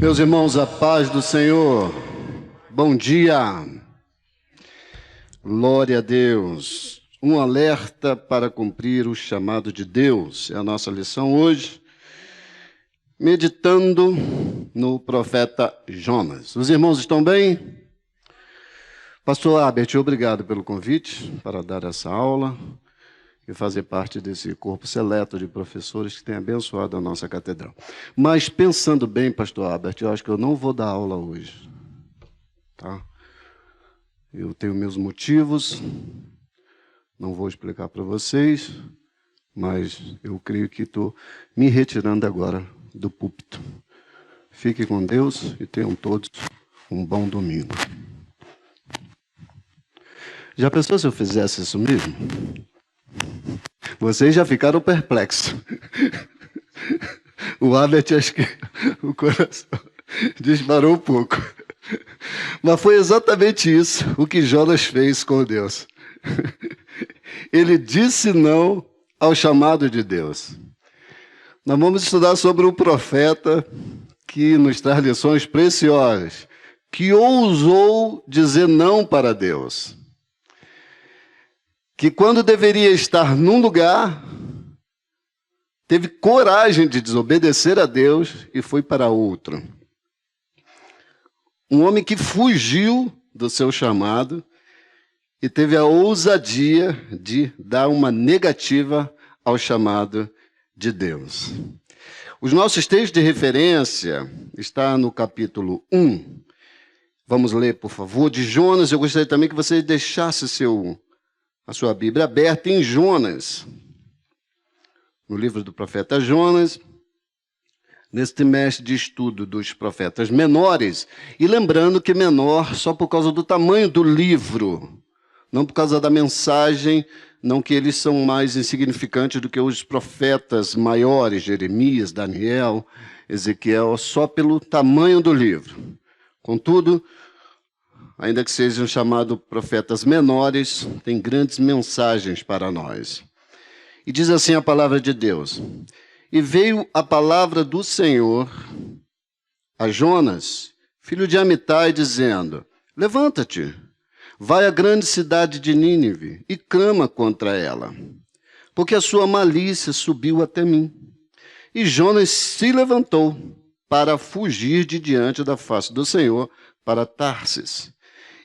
Meus irmãos, a paz do Senhor. Bom dia. Glória a Deus. Um alerta para cumprir o chamado de Deus. É a nossa lição hoje, meditando no profeta Jonas. Os irmãos estão bem? Pastor Albert, obrigado pelo convite para dar essa aula e fazer parte desse corpo seleto de professores que tem abençoado a nossa catedral. Mas, pensando bem, pastor Albert, eu acho que eu não vou dar aula hoje. Tá? Eu tenho meus motivos, não vou explicar para vocês, mas eu creio que estou me retirando agora do púlpito. Fiquem com Deus e tenham todos um bom domingo. Já pensou se eu fizesse isso mesmo? Vocês já ficaram perplexos. O Albert, acho que o coração disparou um pouco. Mas foi exatamente isso o que Jonas fez com Deus. Ele disse não ao chamado de Deus. Nós vamos estudar sobre um profeta que nos traz lições preciosas, que ousou dizer não para Deus. Que quando deveria estar num lugar, teve coragem de desobedecer a Deus e foi para outro. Um homem que fugiu do seu chamado e teve a ousadia de dar uma negativa ao chamado de Deus. Os nossos textos de referência estão no capítulo 1. Vamos ler, por favor, de Jonas. Eu gostaria também que você deixasse a sua Bíblia aberta em Jonas, no livro do profeta Jonas, nesse trimestre de estudo dos profetas menores, e lembrando que menor só por causa do tamanho do livro, não por causa da mensagem, não que eles são mais insignificantes do que os profetas maiores, Jeremias, Daniel, Ezequiel, só pelo tamanho do livro. Contudo, ainda que sejam chamados profetas menores, tem grandes mensagens para nós. E diz assim a palavra de Deus: E veio a palavra do Senhor a Jonas, filho de Amitai, dizendo: Levanta-te, vai à grande cidade de Nínive e clama contra ela, porque a sua malícia subiu até mim. E Jonas se levantou para fugir de diante da face do Senhor para Tarsis.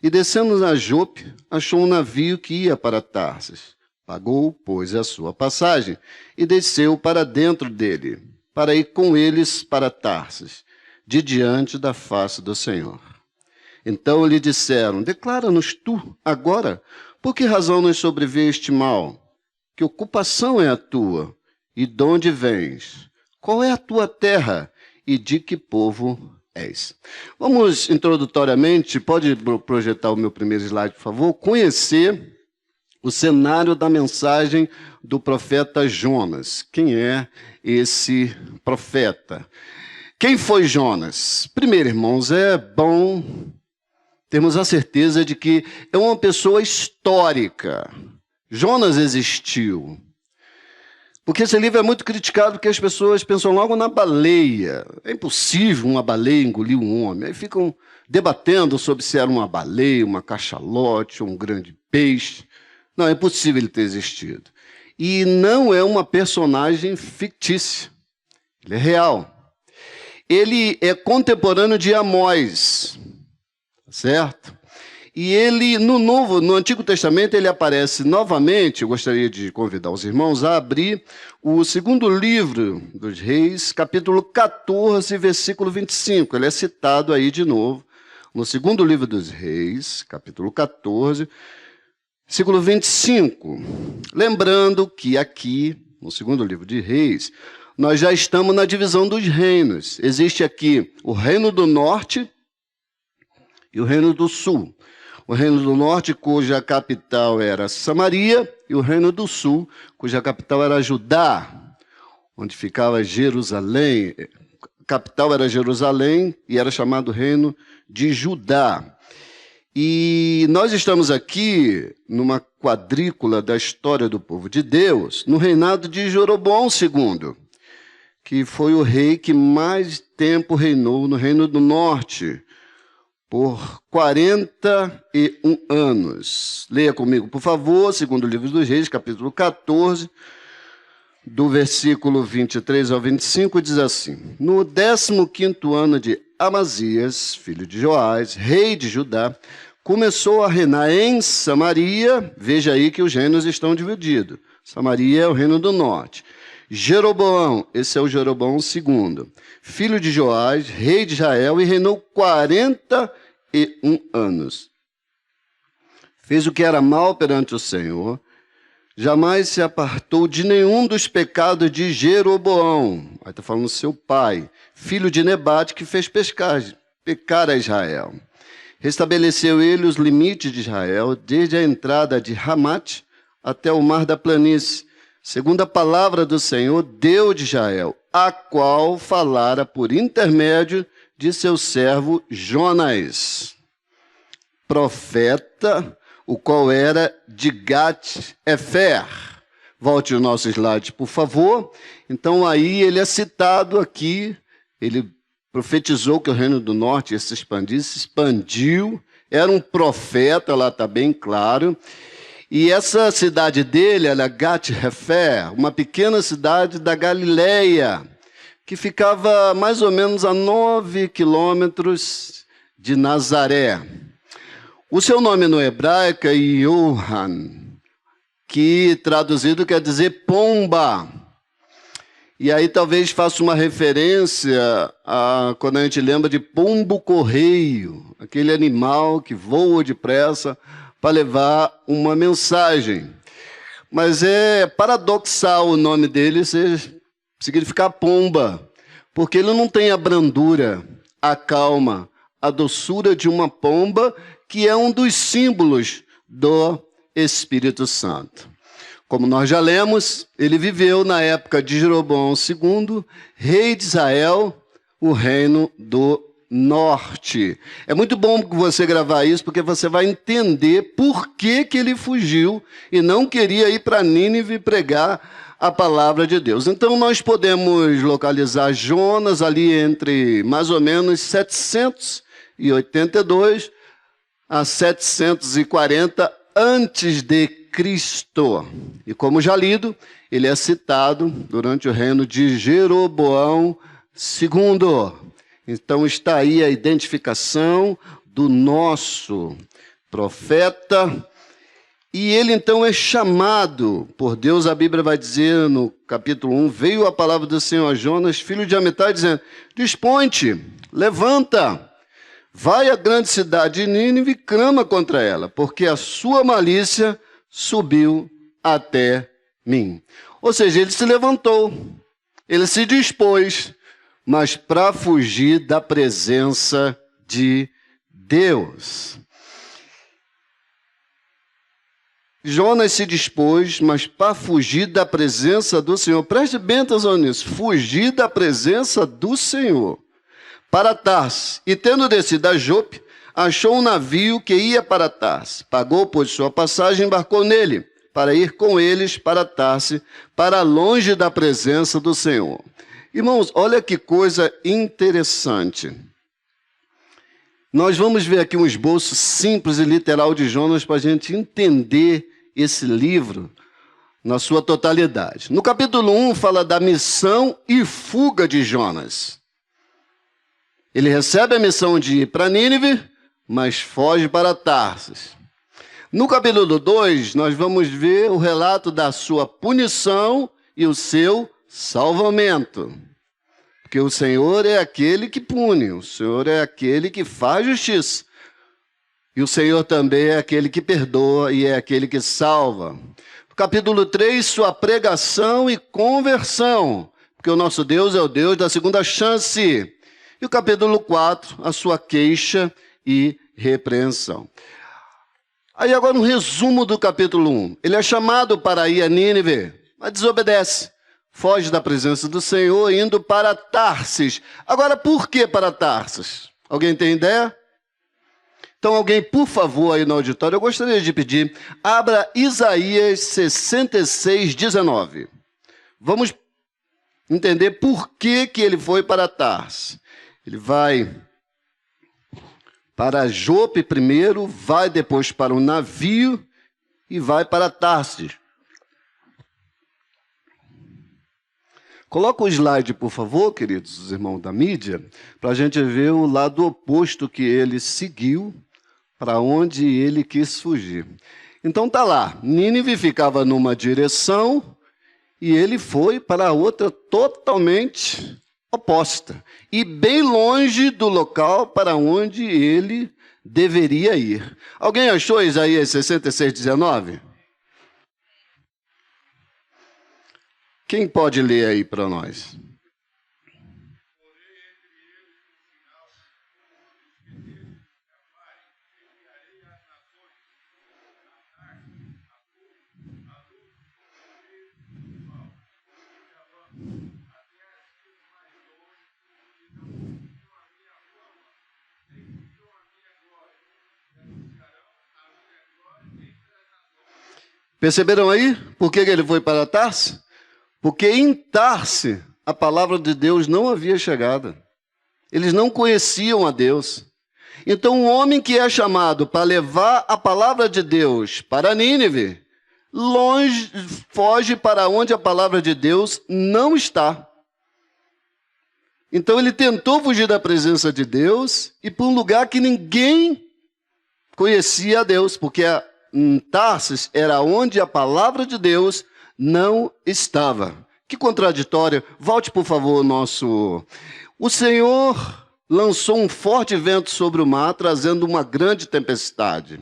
E descendo a Jope, achou um navio que ia para Tarsis. Pagou, pois, a sua passagem e desceu para dentro dele, para ir com eles para Tarsis, de diante da face do Senhor. Então lhe disseram: Declara-nos tu, agora, por que razão nos sobreveio este mal? Que ocupação é a tua? E de onde vens? Qual é a tua terra? E de que povo és? Vamos, introdutoriamente, pode projetar o meu primeiro slide, por favor, conhecer o cenário da mensagem do profeta Jonas. Quem é esse profeta? Quem foi Jonas? Primeiro, irmãos, é bom termos a certeza de que é uma pessoa histórica. Jonas existiu. Porque esse livro é muito criticado porque as pessoas pensam logo na baleia. É impossível uma baleia engolir um homem. Aí ficam debatendo sobre se era uma baleia, uma cachalote ou um grande peixe. Não, é impossível ele ter existido. E não é uma personagem fictícia. Ele é real. Ele é contemporâneo de Amós, certo? E ele, no Antigo Testamento, ele aparece novamente. Eu gostaria de convidar os irmãos a abrir o segundo livro dos Reis, capítulo 14, versículo 25. Ele é citado aí de novo, no segundo livro dos Reis, capítulo 14, versículo 25. Lembrando que aqui, no segundo livro de Reis, nós já estamos na divisão dos reinos. Existe aqui o reino do norte e o reino do sul. O reino do norte, cuja capital era Samaria, e o reino do sul, cuja capital era Judá, onde ficava Jerusalém. A capital era Jerusalém e era chamado reino de Judá. E nós estamos aqui numa quadrícula da história do povo de Deus, no reinado de Jeroboão II, que foi o rei que mais tempo reinou no Reino do Norte, por 41 anos. Leia comigo, por favor, segundo o livro dos Reis, capítulo 14, do versículo 23 ao 25, diz assim: No 15º ano de Amazias, filho de Joás, rei de Judá, começou a reinar em Samaria. Veja aí que os reinos estão divididos. Samaria é o reino do norte. Jeroboão, esse é o Jeroboão II, filho de Joás, rei de Israel, e reinou 41 anos. Fez o que era mal perante o Senhor, jamais se apartou de nenhum dos pecados de Jeroboão. Aí está falando seu pai, filho de Nebate, que fez pecar a Israel. Restabeleceu ele os limites de Israel, desde a entrada de Ramate até o mar da planície, segundo a palavra do Senhor, Deus de Israel, a qual falara por intermédio de seu servo Jonas, profeta, o qual era de Gat-Efer. Volte o nosso slide, por favor. Então, aí ele é citado aqui, ele profetizou que o Reino do Norte ia se expandiu, era um profeta, lá está bem claro. E essa cidade dele era Gat-Hefer, uma pequena cidade da Galileia, que ficava mais ou menos a 9 quilômetros de Nazaré. O seu nome no hebraico é Yohan, que traduzido quer dizer pomba. E aí talvez faça uma referência a quando a gente lembra de pombo-correio, aquele animal que voa depressa para levar uma mensagem. Mas é paradoxal o nome dele significar pomba, porque ele não tem a brandura, a calma, a doçura de uma pomba, que é um dos símbolos do Espírito Santo. Como nós já lemos, ele viveu na época de Jeroboão II, rei de Israel, o reino do norte. É muito bom você gravar isso, porque você vai entender por que ele fugiu e não queria ir para Nínive pregar a palavra de Deus. Então, nós podemos localizar Jonas ali entre mais ou menos 782 a 740 antes de Cristo. E como já lido, ele é citado durante o reino de Jeroboão II. Então está aí a identificação do nosso profeta. E ele então é chamado por Deus, a Bíblia vai dizer no capítulo 1, veio a palavra do Senhor a Jonas, filho de Amitai, dizendo, dispõe-te, levanta, vai à grande cidade de Nínive e clama contra ela, porque a sua malícia subiu até mim. Ou seja, ele se levantou, ele se dispôs, mas para fugir da presença de Deus. Jonas se dispôs, mas para fugir da presença do Senhor. Preste bem atenção nisso. Fugir da presença do Senhor. Para Tarse. E tendo descido a Jope, achou um navio que ia para Tarse. Pagou, pois, sua passagem e embarcou nele, para ir com eles para Tarse, para longe da presença do Senhor. Irmãos, olha que coisa interessante. Nós vamos ver aqui um esboço simples e literal de Jonas para a gente entender esse livro na sua totalidade. No capítulo 1 fala da missão e fuga de Jonas. Ele recebe a missão de ir para Nínive, mas foge para Tarsis. No capítulo 2, nós vamos ver o relato da sua punição e o seu salvamento. Porque o Senhor é aquele que pune, o Senhor é aquele que faz justiça. E o Senhor também é aquele que perdoa e é aquele que salva. No capítulo 3, sua pregação e conversão. Porque o nosso Deus é o Deus da segunda chance. E o capítulo 4, a sua queixa e repreensão. Aí agora um resumo do capítulo 1. Ele é chamado para ir a Nínive, mas desobedece. Foge da presença do Senhor, indo para Tarsis. Agora, por que para Tarsis? Alguém tem ideia? Então, alguém, por favor, aí no auditório, eu gostaria de pedir, abra Isaías 66, 19. Vamos entender por que ele foi para Tarsis. Ele vai para Jope primeiro, vai depois para um navio e vai para Tarsis. Coloca o slide, por favor, queridos os irmãos da mídia, para a gente ver o lado oposto que ele seguiu, para onde ele quis fugir. Então está lá, Nínive ficava numa direção e ele foi para outra totalmente oposta. E bem longe do local para onde ele deveria ir. Alguém achou Isaías 66:19? Quem pode ler aí para nós? Perceberam aí por que ele foi para Tarsis? Porque em Tarsis a palavra de Deus não havia chegado. Eles não conheciam a Deus. Então, um homem que é chamado para levar a palavra de Deus para Nínive, longe, foge para onde a palavra de Deus não está. Então, ele tentou fugir da presença de Deus e para um lugar que ninguém conhecia a Deus, porque em Tarsis era onde a palavra de Deus não estava. Que contraditório. Volte, por favor, O Senhor lançou um forte vento sobre o mar, trazendo uma grande tempestade.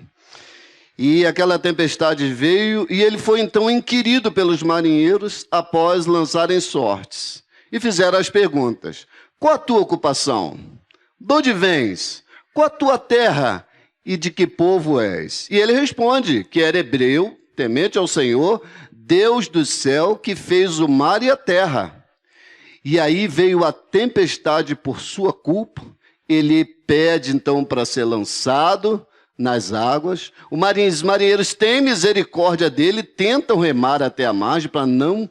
E aquela tempestade veio, e ele foi então inquirido pelos marinheiros após lançarem sortes. E fizeram as perguntas: qual a tua ocupação? De onde vens? Qual a tua terra? E de que povo és? E ele responde que era hebreu, temente ao Senhor, Deus do céu, que fez o mar e a terra. E aí veio a tempestade por sua culpa, ele pede então para ser lançado nas águas. Os marinheiros têm misericórdia dele, tentam remar até a margem para não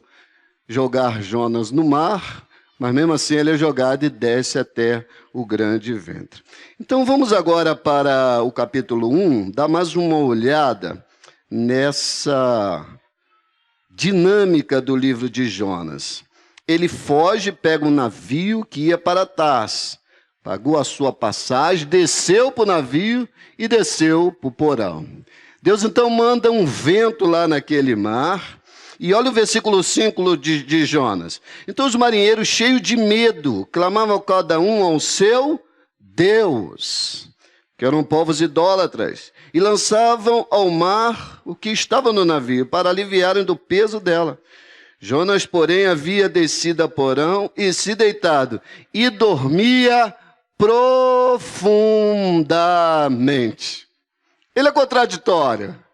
jogar Jonas no mar, mas mesmo assim ele é jogado e desce até o grande ventre. Então vamos agora para o capítulo 1, dar mais uma olhada nessa dinâmica do livro de Jonas. Ele foge, pega um navio que ia para Tarsis, pagou a sua passagem, desceu para o navio e desceu para o porão. Deus então manda um vento lá naquele mar, e olha o versículo 5 de Jonas. Então os marinheiros, cheios de medo, clamavam cada um ao seu Deus, que eram povos idólatras, e lançavam ao mar o que estava no navio, para aliviarem do peso dela. Jonas, porém, havia descido a porão e se deitado, e dormia profundamente. Ele é contraditório.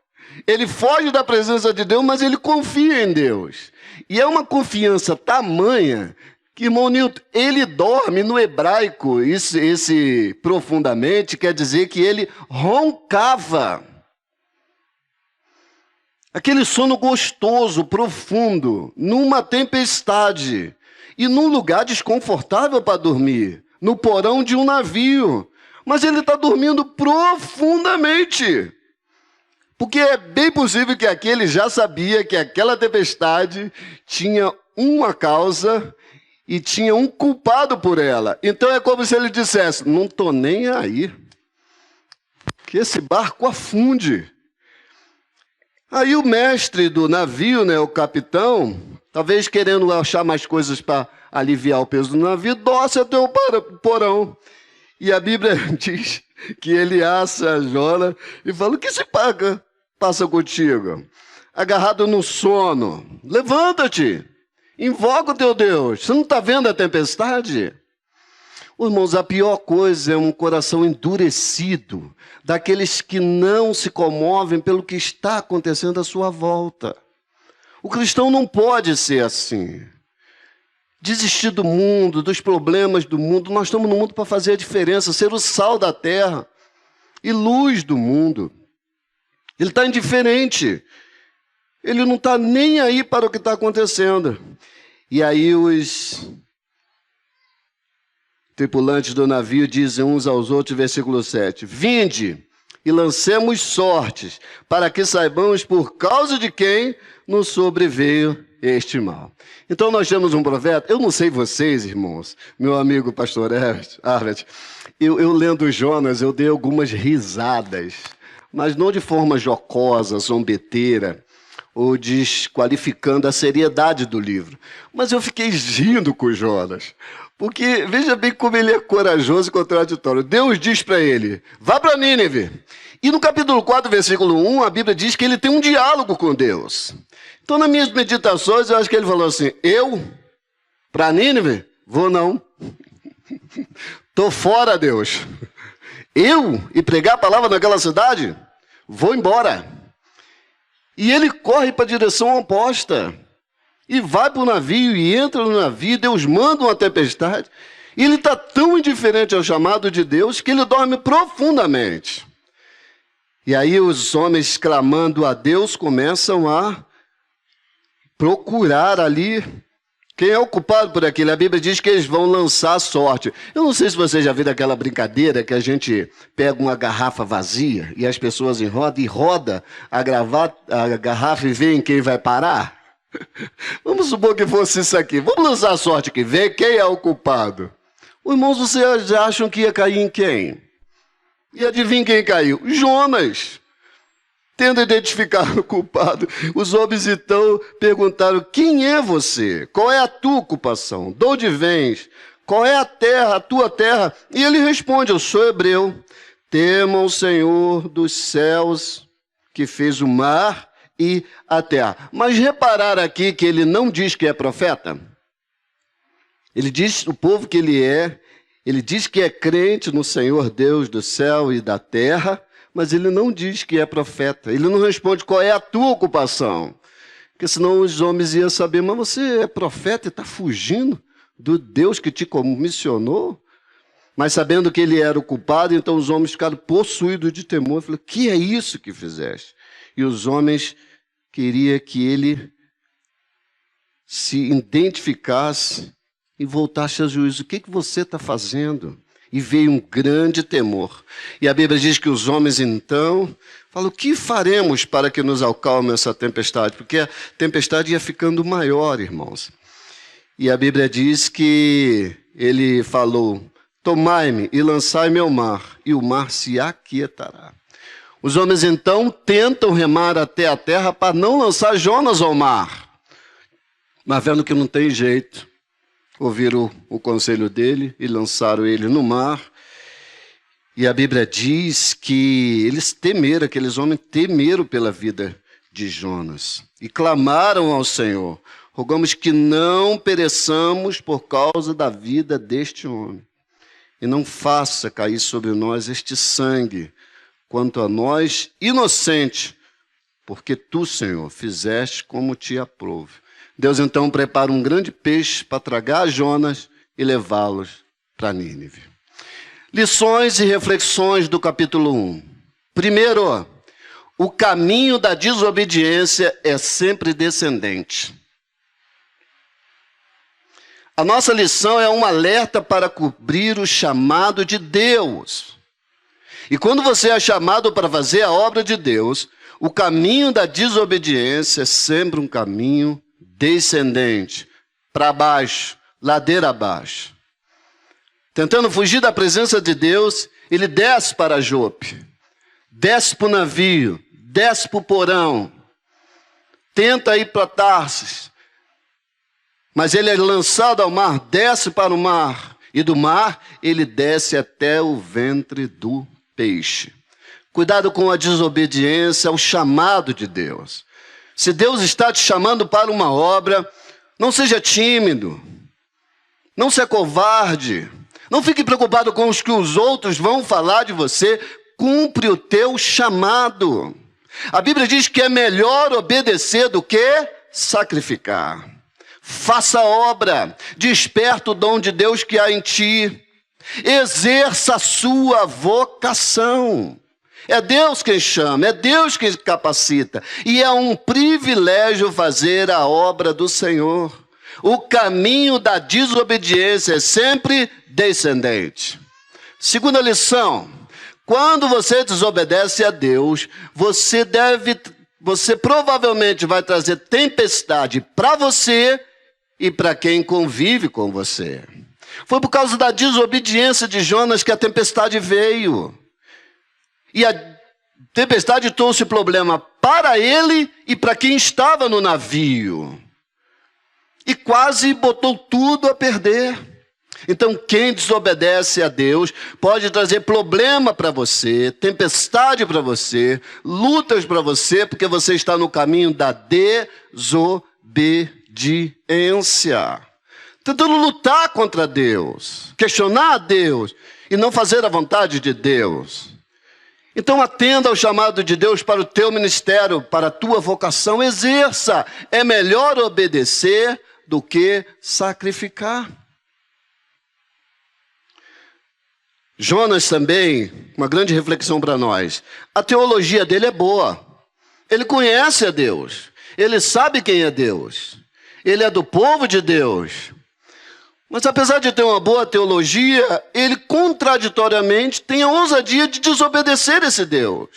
Ele foge da presença de Deus, mas ele confia em Deus. E é uma confiança tamanha que, irmão Nilton, ele dorme no hebraico, esse profundamente quer dizer que ele roncava. Aquele sono gostoso, profundo, numa tempestade e num lugar desconfortável para dormir, no porão de um navio. Mas ele está dormindo profundamente. Porque é bem possível que aquele já sabia que aquela tempestade tinha uma causa e tinha um culpado por ela. Então é como se ele dissesse: não estou nem aí, que esse barco afunde. Aí o mestre do navio, o capitão, talvez querendo achar mais coisas para aliviar o peso do navio, desce até o porão. E a Bíblia diz que ele assa Jonas e fala: o que se passa contigo? Agarrado no sono, levanta-te, invoca o teu Deus. Você não está vendo a tempestade? Irmãos, a pior coisa é um coração endurecido, daqueles que não se comovem pelo que está acontecendo à sua volta. O cristão não pode ser assim. Desistir do mundo, dos problemas do mundo. Nós estamos no mundo para fazer a diferença, ser o sal da terra e luz do mundo. Ele está indiferente. Ele não está nem aí para o que está acontecendo. E aí os tripulantes do navio dizem uns aos outros, versículo 7, vinde e lancemos sortes, para que saibamos por causa de quem nos sobreveio este mal. Então nós temos um profeta, eu não sei vocês, irmãos, meu amigo pastor Herbert, eu lendo Jonas, eu dei algumas risadas, mas não de forma jocosa, zombeteira, ou desqualificando a seriedade do livro. Mas eu fiquei rindo com Jonas, porque veja bem como ele é corajoso e contraditório. Deus diz para ele, vá para Nínive. E no capítulo 4, versículo 1, a Bíblia diz que ele tem um diálogo com Deus. Então, nas minhas meditações, eu acho que ele falou assim, eu, para Nínive, vou não. Estou fora, Deus. Eu, e pregar a palavra naquela cidade, vou embora. E ele corre para a direção oposta. E vai para o navio, e entra no navio, Deus manda uma tempestade. E ele está tão indiferente ao chamado de Deus que ele dorme profundamente. E aí os homens clamando a Deus começam a procurar ali quem é o culpado por aquilo. A Bíblia diz que eles vão lançar sorte. Eu não sei se você já viu aquela brincadeira que a gente pega uma garrafa vazia e as pessoas enrodam e roda a garrafa e vê em quem vai parar. Vamos supor que fosse isso aqui. Vamos lançar sorte aqui, ver quem é o culpado. Os irmãos, vocês acham que ia cair em quem? E adivinha quem caiu? Jonas. Tendo identificado o culpado, os homens então perguntaram, quem é você? Qual é a tua ocupação? De onde vens? Qual é a terra, a tua terra? E ele responde, eu sou hebreu, temam o Senhor dos céus, que fez o mar e a terra. Mas reparar aqui que ele não diz que é profeta? Ele diz o povo que ele diz que é crente no Senhor Deus do céu e da terra, mas ele não diz que é profeta. Ele não responde qual é a tua ocupação. Porque senão os homens iam saber, mas você é profeta e está fugindo do Deus que te comissionou? Mas sabendo que ele era o culpado, então os homens ficaram possuídos de temor. Falaram, que é isso que fizeste? E os homens queriam que ele se identificasse e voltasse a juízo. O que você está fazendo? E veio um grande temor. E a Bíblia diz que os homens, então, falam, o que faremos para que nos acalme essa tempestade? Porque a tempestade ia ficando maior, irmãos. E a Bíblia diz que ele falou, tomai-me e lançai-me ao mar, e o mar se aquietará. Os homens, então, tentam remar até a terra para não lançar Jonas ao mar. Mas vendo que não tem jeito, ouviram o conselho dele e lançaram ele no mar. E a Bíblia diz que eles temeram, aqueles homens temeram pela vida de Jonas. E clamaram ao Senhor, rogamos que não pereçamos por causa da vida deste homem. E não faça cair sobre nós este sangue, quanto a nós, inocente, porque tu, Senhor, fizeste como te aprouve. Deus então prepara um grande peixe para tragar Jonas e levá-los para Nínive. Lições e reflexões do capítulo 1. Primeiro, o caminho da desobediência é sempre descendente. A nossa lição é um alerta para cobrir o chamado de Deus. E quando você é chamado para fazer a obra de Deus, o caminho da desobediência é sempre um caminho descendente, para baixo, ladeira abaixo. Tentando fugir da presença de Deus, ele desce para Jope, desce para o navio, desce para o porão, tenta ir para Tarsis, mas ele é lançado ao mar, desce para o mar, e do mar ele desce até o ventre do peixe. Cuidado com a desobediência ao chamado de Deus. Se Deus está te chamando para uma obra, não seja tímido, não seja covarde, não fique preocupado com os que os outros vão falar de você, cumpre o teu chamado. A Bíblia diz que é melhor obedecer do que sacrificar. Faça a obra, desperta o dom de Deus que há em ti, exerça a sua vocação. É Deus quem chama, é Deus quem capacita. E é um privilégio fazer a obra do Senhor. O caminho da desobediência é sempre descendente. Segunda lição: quando você desobedece a Deus, você provavelmente vai trazer tempestade para você e para quem convive com você. Foi por causa da desobediência de Jonas que a tempestade veio. E a tempestade trouxe problema para ele e para quem estava no navio. E quase botou tudo a perder. Então, quem desobedece a Deus pode trazer problema para você, tempestade para você, lutas para você, porque você está no caminho da desobediência. Tentando lutar contra Deus, questionar a Deus e não fazer a vontade de Deus. Então, atenda ao chamado de Deus para o teu ministério, para a tua vocação, exerça. É melhor obedecer do que sacrificar. Jonas também, uma grande reflexão para nós. A teologia dele é boa. Ele conhece a Deus. Ele sabe quem é Deus. Ele é do povo de Deus. Mas apesar de ter uma boa teologia, ele contraditoriamente tem a ousadia de desobedecer esse Deus.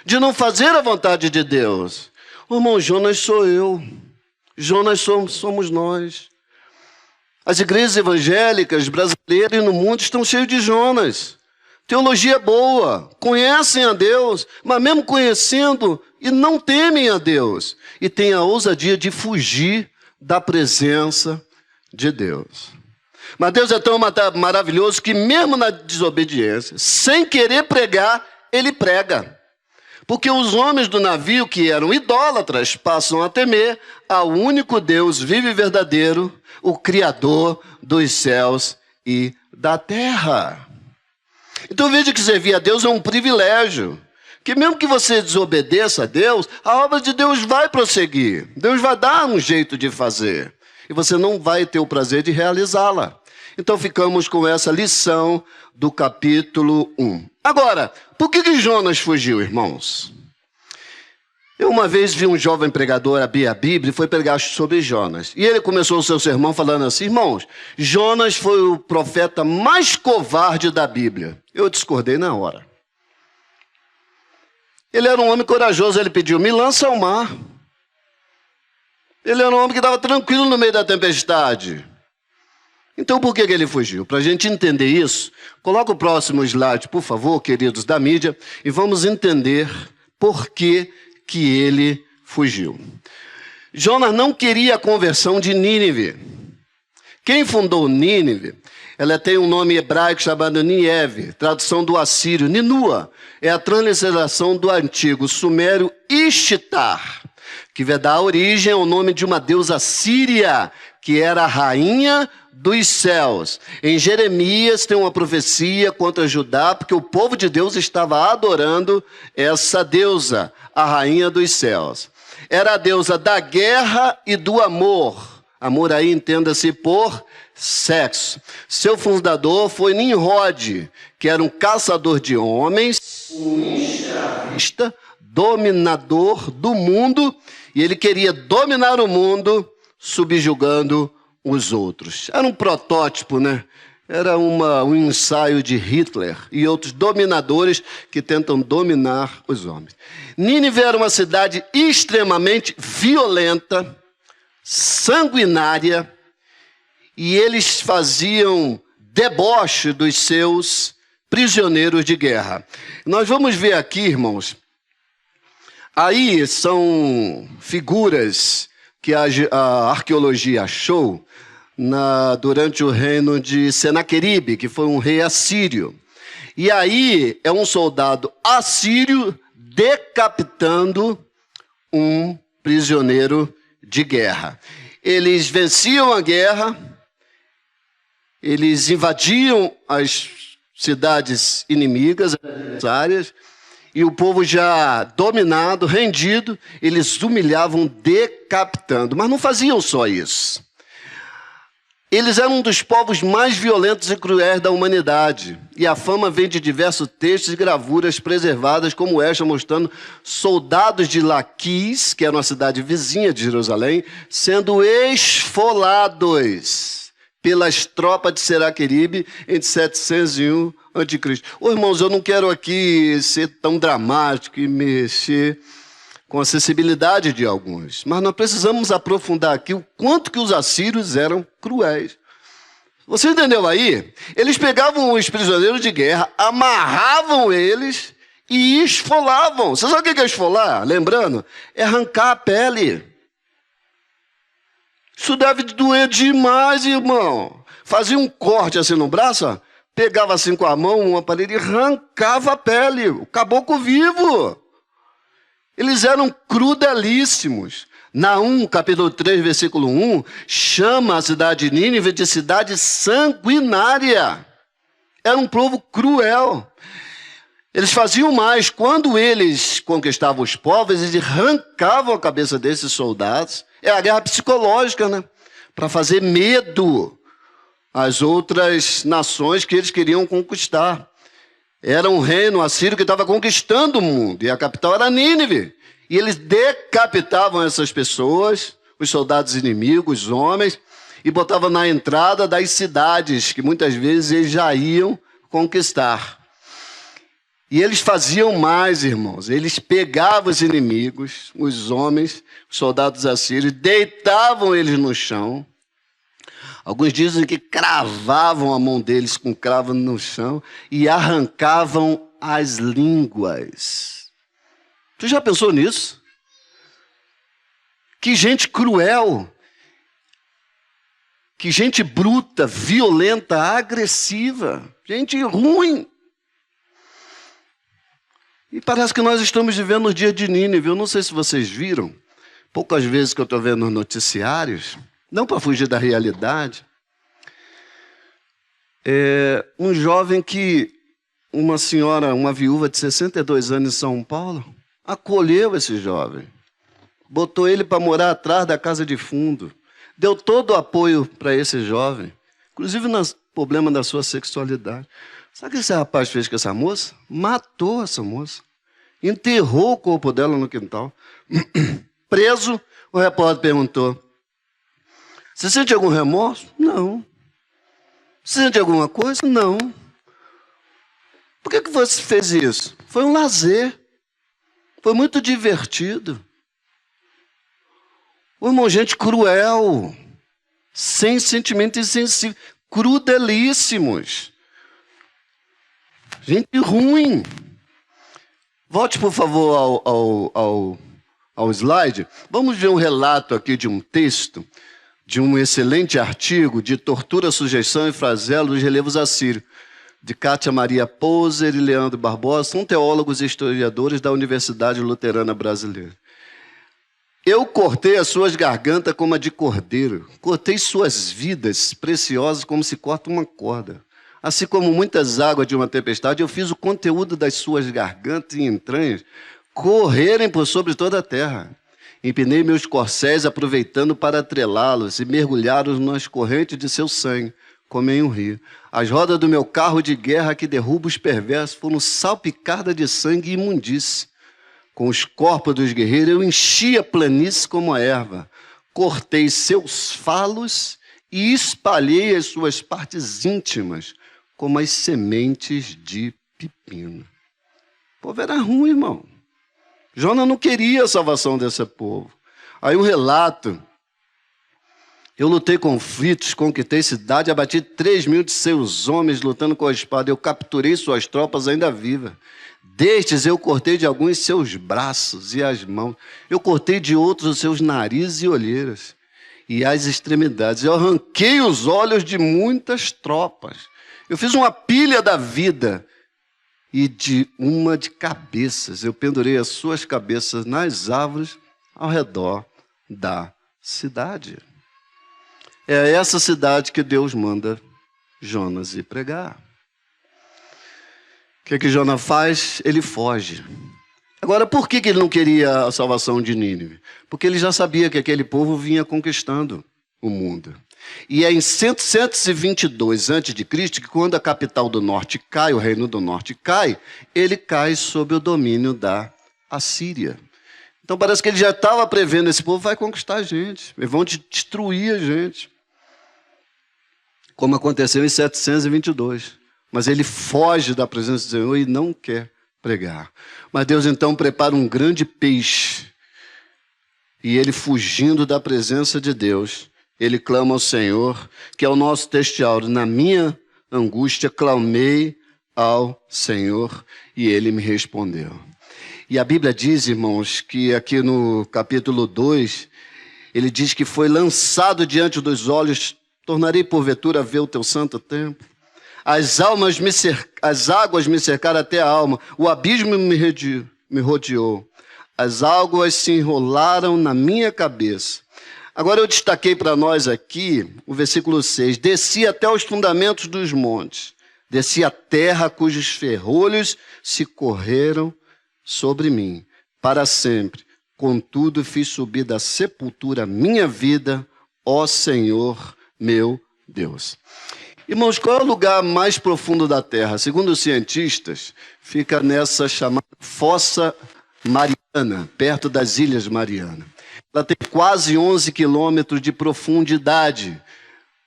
De não fazer a vontade de Deus. O irmão, Jonas sou eu. Jonas somos nós. As igrejas evangélicas brasileiras e no mundo estão cheias de Jonas. Teologia boa, conhecem a Deus, mas mesmo conhecendo e não temem a Deus. E têm a ousadia de fugir da presença de Deus. Mas Deus é tão maravilhoso que mesmo na desobediência, sem querer pregar, ele prega. Porque os homens do navio que eram idólatras passam a temer ao único Deus vivo e verdadeiro, o Criador dos céus e da terra. Então veja que servir a Deus é um privilégio. Que mesmo que você desobedeça a Deus, a obra de Deus vai prosseguir. Deus vai dar um jeito de fazer. E você não vai ter o prazer de realizá-la. Então ficamos com essa lição do capítulo 1. Agora, por que Jonas fugiu, irmãos? Eu uma vez vi um jovem pregador abrir a Bíblia e foi pregar sobre Jonas. E ele começou o seu sermão falando assim: irmãos, Jonas foi o profeta mais covarde da Bíblia. Eu discordei na hora. Ele era um homem corajoso, ele pediu: me lança ao mar. Ele era um homem que estava tranquilo no meio da tempestade. Então por que ele fugiu? Para a gente entender isso, coloca o próximo slide, por favor, queridos da mídia, e vamos entender por que ele fugiu. Jonas não queria a conversão de Nínive. Quem fundou Nínive? Ela tem um nome hebraico chamado Nieve, tradução do assírio. Ninua é a transliteração do antigo sumério Ishtar, que vai dar origem ao nome de uma deusa síria, que era a rainha dos céus. Em Jeremias tem uma profecia contra Judá, porque o povo de Deus estava adorando essa deusa, a rainha dos céus. Era a deusa da guerra e do amor. Amor aí entenda-se por sexo. Seu fundador foi Nimrod, que era um caçador de homens, um escravista, dominador do mundo, e ele queria dominar o mundo subjugando os outros. Era um protótipo, né? Era um ensaio de Hitler e outros dominadores que tentam dominar os homens. Nínive era uma cidade extremamente violenta, sanguinária, e eles faziam deboche dos seus prisioneiros de guerra. Nós vamos ver aqui, irmãos, aí são figuras que a arqueologia achou durante o reino de Senaqueribe, que foi um rei assírio. E aí é um soldado assírio decapitando um prisioneiro de guerra. Eles venciam a guerra, eles invadiam as cidades inimigas, adversárias, e o povo já dominado, rendido, eles humilhavam decapitando. Mas não faziam só isso. Eles eram um dos povos mais violentos e cruéis da humanidade. E a fama vem de diversos textos e gravuras preservadas, como esta, mostrando soldados de Laquis, que era uma cidade vizinha de Jerusalém, sendo esfolados pelas tropas de Senaqueribe entre 701 a.C. Ô, irmãos, eu não quero aqui ser tão dramático e mexer com a sensibilidade de alguns, mas nós precisamos aprofundar aqui o quanto que os assírios eram cruéis. Você entendeu aí? Eles pegavam os prisioneiros de guerra, amarravam eles e esfolavam. Você sabe o que é esfolar? Lembrando, é arrancar a pele. Isso deve doer demais, irmão. Fazia um corte assim no braço, ó, pegava assim com a mão um aparelho e arrancava a pele. O caboclo vivo. Eles eram crudelíssimos. Naum, capítulo 3, versículo 1, chama a cidade de Nínive de cidade sanguinária. Era um povo cruel. Eles faziam mais. Quando eles conquistavam os povos, eles arrancavam a cabeça desses soldados. É a guerra psicológica, né? Para fazer medo às outras nações que eles queriam conquistar. Era um reino assírio que estava conquistando o mundo, e a capital era Nínive. E eles decapitavam essas pessoas, os soldados inimigos, os homens, e botavam na entrada das cidades, que muitas vezes eles já iam conquistar. E eles faziam mais, irmãos. Eles pegavam os inimigos, os homens, os soldados assírios, deitavam eles no chão. Alguns dizem que cravavam a mão deles com cravo no chão e arrancavam as línguas. Tu já pensou nisso? Que gente cruel, que gente bruta, violenta, agressiva, gente ruim. E parece que nós estamos vivendo o dia de Nínive. Eu não sei se vocês viram, poucas vezes que eu estou vendo nos noticiários, não para fugir da realidade, um jovem que uma senhora, uma viúva de 62 anos em São Paulo, acolheu esse jovem, botou ele para morar atrás da casa de fundo, deu todo o apoio para esse jovem, inclusive no problema da sua sexualidade. Sabe o que esse rapaz fez com essa moça? Matou essa moça, enterrou o corpo dela no quintal. Preso, o repórter perguntou: você sente algum remorso? Não. Você sente alguma coisa? Não. Por que você fez isso? Foi um lazer. Foi muito divertido. Irmão, gente cruel, sem sentimento insensível, crudelíssimos. Gente ruim. Volte, por favor, ao slide. Vamos ver um relato aqui de um texto, de um excelente artigo de Tortura, Sujeição e Flagelo dos Relevos Assírios, de Cátia Maria Poser e Leandro Barbosa, são teólogos e historiadores da Universidade Luterana Brasileira. Eu cortei as suas gargantas como a de cordeiro, cortei suas vidas preciosas como se corta uma corda. Assim como muitas águas de uma tempestade, eu fiz o conteúdo das suas gargantas e entranhas correrem por sobre toda a terra. Empinei meus corcéis, aproveitando para atrelá-los e mergulhá-los nas correntes de seu sangue, como em um rio. As rodas do meu carro de guerra que derruba os perversos foram salpicadas de sangue e imundície. Com os corpos dos guerreiros eu enchi a planície como a erva, cortei seus falos e espalhei as suas partes íntimas, como as sementes de pepino. O povo era ruim, irmão. Jonas não queria a salvação desse povo. Aí um relato: eu lutei conflitos, conquistei cidade, abati 3.000 de seus homens lutando com a espada. Eu capturei suas tropas ainda vivas. Destes eu cortei de alguns seus braços e as mãos. Eu cortei de outros os seus narizes e olheiras e as extremidades. Eu arranquei os olhos de muitas tropas. Eu fiz uma pilha da vida e de uma de cabeças. Eu pendurei as suas cabeças nas árvores ao redor da cidade. É essa cidade que Deus manda Jonas ir pregar. O que Jonas faz? Ele foge. Agora, por que ele não queria a salvação de Nínive? Porque ele já sabia que aquele povo vinha conquistando o mundo. E é em 722 a.C. que quando a capital do norte cai, o reino do norte cai, ele cai sob o domínio da Assíria. Então parece que ele já estava prevendo, esse povo vai conquistar a gente, eles vão destruir a gente. Como aconteceu em 722. Mas ele foge da presença do Senhor e não quer pregar. Mas Deus então prepara um grande peixe. E ele, fugindo da presença de Deus, ele clama ao Senhor, que é o nosso texto áureo: na minha angústia clamei ao Senhor e ele me respondeu. E a Bíblia diz, irmãos, que aqui no capítulo 2, ele diz que foi lançado diante dos olhos, tornarei porventura a ver o teu santo templo. As águas me cercaram até a alma, o abismo me rodeou. As águas se enrolaram na minha cabeça. Agora eu destaquei para nós aqui o versículo 6. Desci até os fundamentos dos montes, desci a terra cujos ferrolhos se correram sobre mim, para sempre. Contudo, fiz subir da sepultura a minha vida, ó Senhor, meu Deus. Irmãos, qual é o lugar mais profundo da Terra? Segundo os cientistas, fica nessa chamada Fossa Mariana, perto das Ilhas Marianas. Ela tem quase 11 quilômetros de profundidade.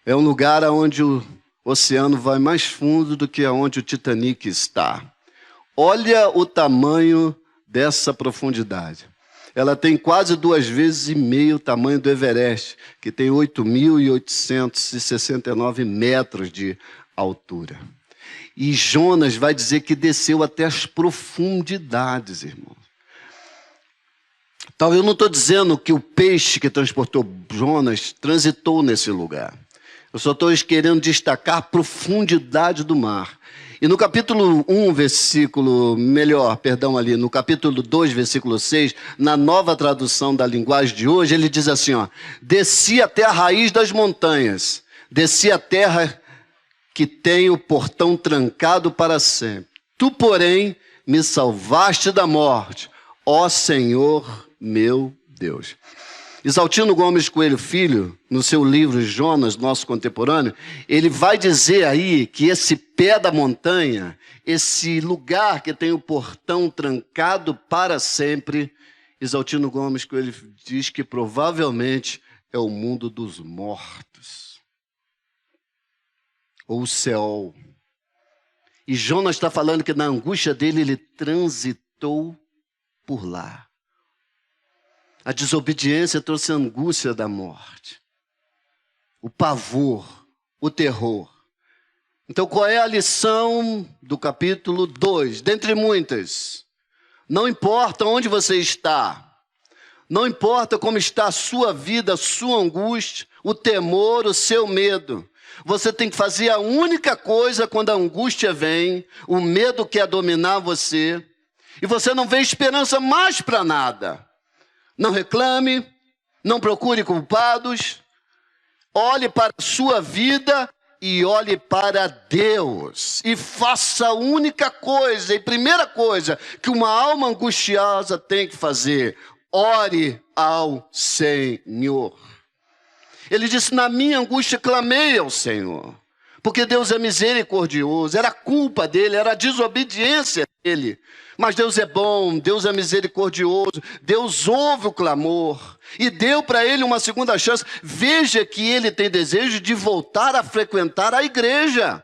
É um lugar onde o oceano vai mais fundo do que onde o Titanic está. Olha o tamanho dessa profundidade. Ela tem quase 2,5 vezes o tamanho do Everest, que tem 8.869 metros de altura. E Jonas vai dizer que desceu até as profundidades, irmãos. Talvez eu não estou dizendo que o peixe que transportou Jonas transitou nesse lugar. Eu só estou querendo destacar a profundidade do mar. E no capítulo 1, no capítulo 2, versículo 6, na nova tradução da linguagem de hoje, ele diz assim, ó: desci até a raiz das montanhas, desci a terra que tem o portão trancado para sempre. Tu, porém, me salvaste da morte, ó Senhor meu Deus. Isaltino Gomes Coelho Filho, no seu livro Jonas, nosso contemporâneo, ele vai dizer aí que esse pé da montanha, esse lugar que tem o portão trancado para sempre, Isaltino Gomes Coelho diz que provavelmente é o mundo dos mortos, ou o Seol. E Jonas está falando que na angústia dele ele transitou por lá. A desobediência trouxe a angústia da morte, o pavor, o terror. Então, qual é a lição do capítulo 2? Dentre muitas, não importa onde você está, não importa como está a sua vida, a sua angústia, o temor, o seu medo. Você tem que fazer a única coisa quando a angústia vem, o medo quer dominar você, e você não vê esperança mais para nada. Não reclame, não procure culpados, olhe para a sua vida e olhe para Deus. E faça a única coisa e primeira coisa que uma alma angustiosa tem que fazer: ore ao Senhor. Ele disse: na minha angústia clamei ao Senhor. Porque Deus é misericordioso, era culpa dele, era desobediência dele. Mas Deus é bom, Deus é misericordioso, Deus ouve o clamor e deu para ele uma segunda chance. Veja que ele tem desejo de voltar a frequentar a igreja.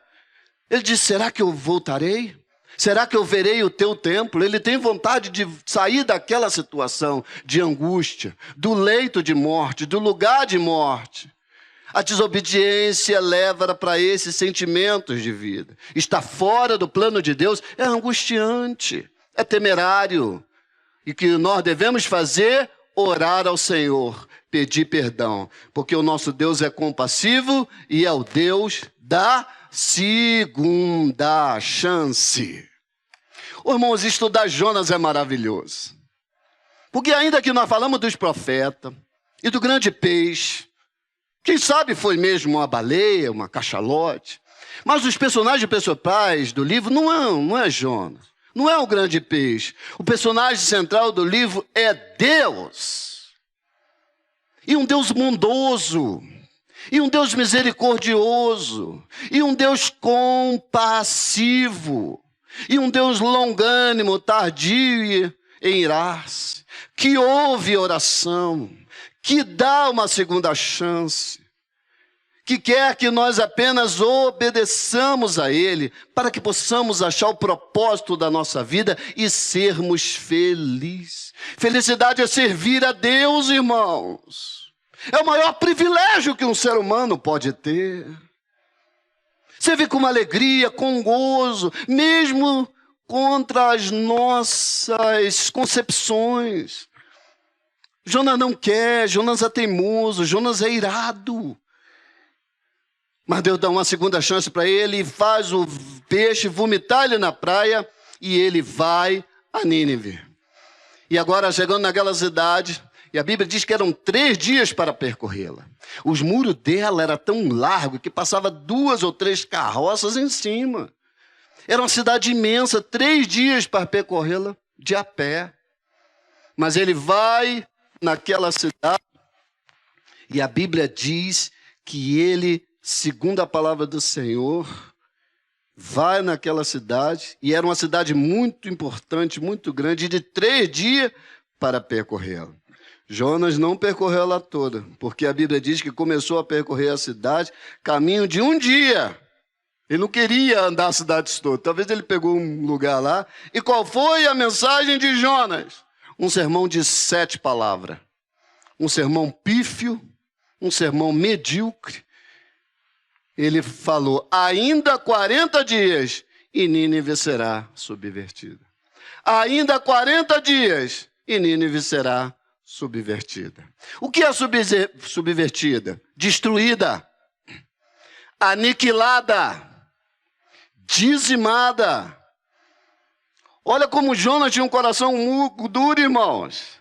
Ele disse: será que eu voltarei? Será que eu verei o teu templo? Ele tem vontade de sair daquela situação de angústia, do leito de morte, do lugar de morte. A desobediência leva para esses sentimentos de vida. Está fora do plano de Deus, é angustiante, é temerário. E o que nós devemos fazer? Orar ao Senhor, pedir perdão. Porque o nosso Deus é compassivo e é o Deus da segunda chance. Irmãos, estudar Jonas é maravilhoso. Porque ainda que nós falamos dos profetas e do grande peixe, quem sabe foi mesmo uma baleia, uma cachalote. Mas os personagens principais do livro não é Jonas. Não é o grande peixe. O personagem central do livro é Deus. E um Deus bondoso. e um Deus misericordioso, e um Deus compassivo, e um Deus longânimo, tardio em irar-se, que ouve oração, que dá uma segunda chance, que quer que nós apenas obedeçamos a Ele, para que possamos achar o propósito da nossa vida e sermos felizes. Felicidade é servir a Deus, irmãos. É o maior privilégio que um ser humano pode ter. Servir com alegria, com gozo, mesmo contra as nossas concepções. Jonas não quer, Jonas é teimoso, Jonas é irado. Mas Deus dá uma segunda chance para ele e faz o peixe vomitar ele na praia e ele vai a Nínive. E agora, chegando naquela cidade, e a Bíblia diz que eram 3 dias para percorrê-la. Os muros dela eram tão largos que passava 2 ou 3 carroças em cima. Era uma cidade imensa, 3 dias para percorrê-la de a pé. Mas ele vai naquela cidade e a Bíblia diz que ele, segundo a palavra do Senhor, vai naquela cidade, e era uma cidade muito importante, muito grande, de 3 dias para percorrê-la. Jonas não percorreu ela toda, porque a Bíblia diz que começou a percorrer a cidade, caminho de 1 dia. Ele não queria andar a cidade toda. Talvez ele pegou um lugar lá. E qual foi a mensagem de Jonas? Um sermão de 7 palavras. Um sermão pífio, um sermão medíocre. Ele falou, ainda 40 dias e Nínive será subvertida. Ainda 40 dias e Nínive será subvertida. O que é subvertida? Destruída, aniquilada, dizimada. Olha como Jonas tinha um coração duro, irmãos.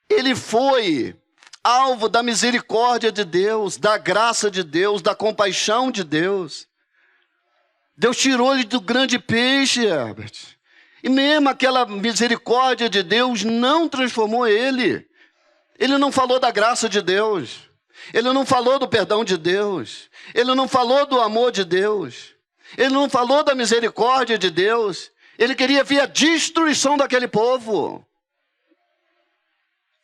Ele foi alvo da misericórdia de Deus, da graça de Deus, da compaixão de Deus. Deus tirou ele do grande peixe, Herbert. E mesmo aquela misericórdia de Deus não transformou ele. Ele não falou da graça de Deus. Ele não falou do perdão de Deus. Ele não falou do amor de Deus. Ele não falou da misericórdia de Deus. Ele queria ver a destruição daquele povo.